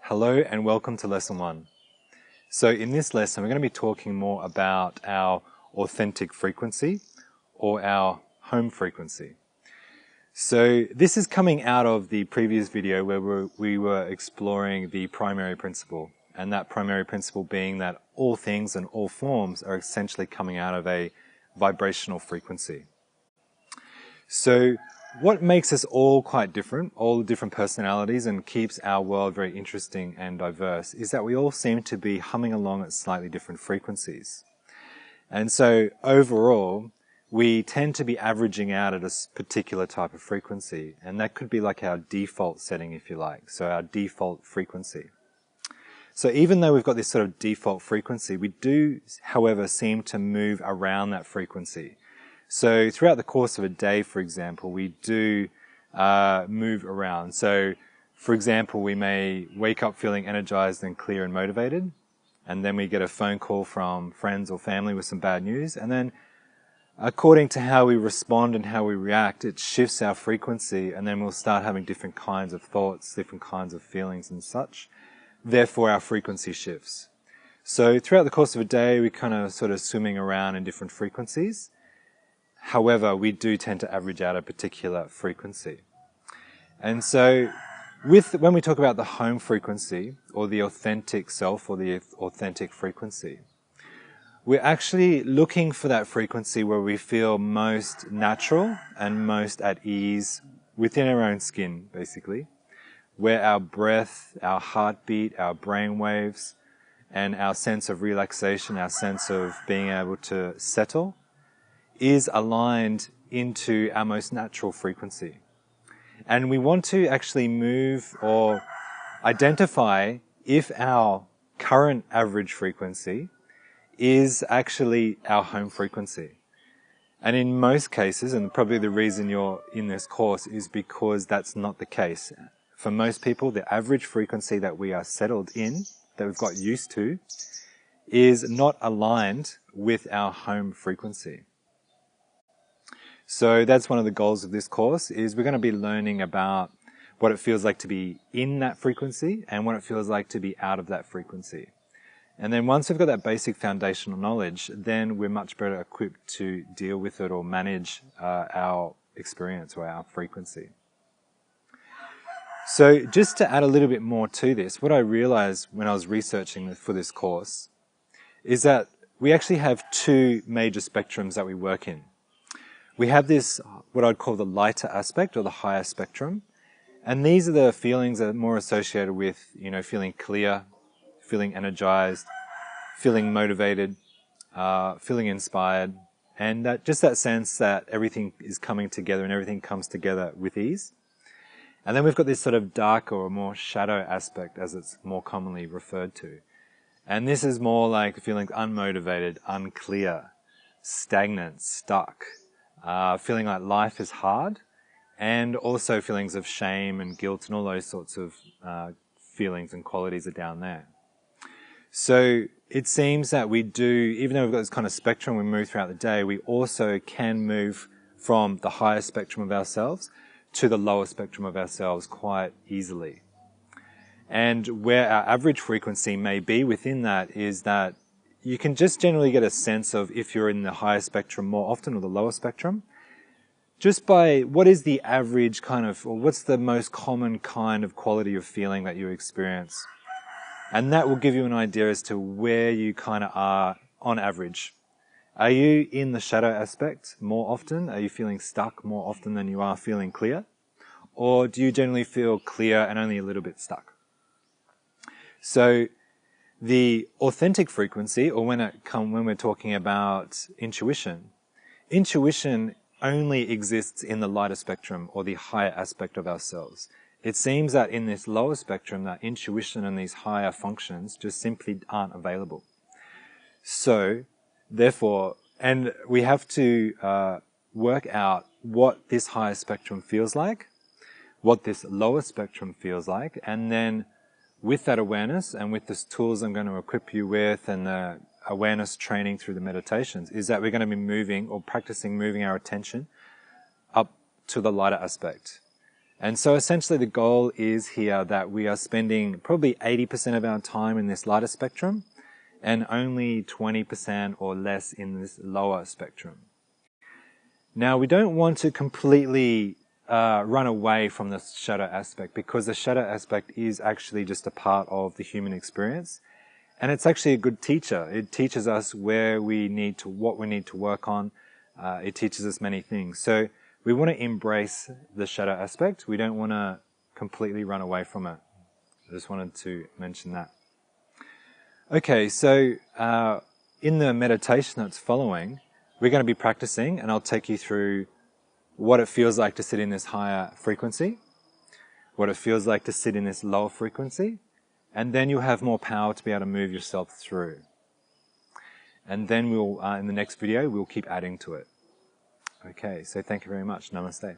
Hello and welcome to Lesson 1. So in this lesson, we're going to be talking more about our authentic frequency or our home frequency. So this is coming out of the previous video where we were exploring the primary principle, and that primary principle being that all things and all forms are essentially coming out of a vibrational frequency. So what makes us all quite different, all different personalities, and keeps our world very interesting and diverse is that we all seem to be humming along at slightly different frequencies. And so overall, we tend to be averaging out at a particular type of frequency, and that could be like our default setting, if you like, so our default frequency. So even though we've got this sort of default frequency, we do, however, seem to move around that frequency. So throughout the course of a day, for example, we do move around. So, for example, we may wake up feeling energized and clear and motivated, and then we get a phone call from friends or family with some bad news, and then according to how we respond and how we react, it shifts our frequency, and then we'll start having different kinds of thoughts, different kinds of feelings and such. Therefore, our frequency shifts. So throughout the course of a day, we kind of sort of swimming around in different frequencies. However, we do tend to average out a particular frequency. And so when we talk about the home frequency or the authentic self or the authentic frequency, we're actually looking for that frequency where we feel most natural and most at ease within our own skin, basically, where our breath, our heartbeat, our brain waves, and our sense of relaxation, our sense of being able to settle, is aligned into our most natural frequency. And we want to actually move or identify if our current average frequency is actually our home frequency. And in most cases, and probably the reason you're in this course is because that's not the case. For most people, the average frequency that we are settled in, that we've got used to, is not aligned with our home frequency. So that's one of the goals of this course, is we're going to be learning about what it feels like to be in that frequency and what it feels like to be out of that frequency. And then once we've got that basic foundational knowledge, then we're much better equipped to deal with it or manage our experience or our frequency. So just to add a little bit more to this, what I realized when I was researching for this course is that we actually have two major spectrums that we work in. We have this, what I'd call the lighter aspect or the higher spectrum. And these are the feelings that are more associated with, feeling clear, feeling energized, feeling motivated, feeling inspired, and just that sense that everything is coming together and everything comes together with ease. And then we've got this sort of darker or more shadow aspect, as it's more commonly referred to. And this is more like feeling unmotivated, unclear, stagnant, stuck. Feeling like life is hard, and also feelings of shame and guilt and all those sorts of feelings and qualities are down there. So it seems that we do, even though we've got this kind of spectrum we move throughout the day, we also can move from the higher spectrum of ourselves to the lower spectrum of ourselves quite easily. And where our average frequency may be within that is that you can just generally get a sense of if you're in the higher spectrum more often or the lower spectrum, just by what is the average kind of, or what's the most common kind of quality of feeling that you experience. And that will give you an idea as to where you kind of are on average. Are you in the shadow aspect more often? Are you feeling stuck more often than you are feeling clear? Or do you generally feel clear and only a little bit stuck? So the authentic frequency, or when we're talking about intuition only exists in the lighter spectrum or the higher aspect of ourselves. It seems that in this lower spectrum, that intuition and these higher functions just simply aren't available. So, therefore, and we have to work out what this higher spectrum feels like, what this lower spectrum feels like, and then with that awareness and with the tools I'm going to equip you with and the awareness training through the meditations, is that we're going to be moving or practicing moving our attention up to the lighter aspect. And so essentially the goal is here that we are spending probably 80% of our time in this lighter spectrum and only 20% or less in this lower spectrum. Now, we don't want to completely run away from the shadow aspect, because the shadow aspect is actually just a part of the human experience. And it's actually a good teacher. It teaches us what we need to work on. It teaches us many things. So we want to embrace the shadow aspect. We don't want to completely run away from it. I just wanted to mention that. Okay, so in the meditation that's following, we're going to be practicing, and I'll take you through what it feels like to sit in this higher frequency, what it feels like to sit in this lower frequency, and then you'll have more power to be able to move yourself through. And then we'll, in the next video, we'll keep adding to it. Okay, so thank you very much. Namaste.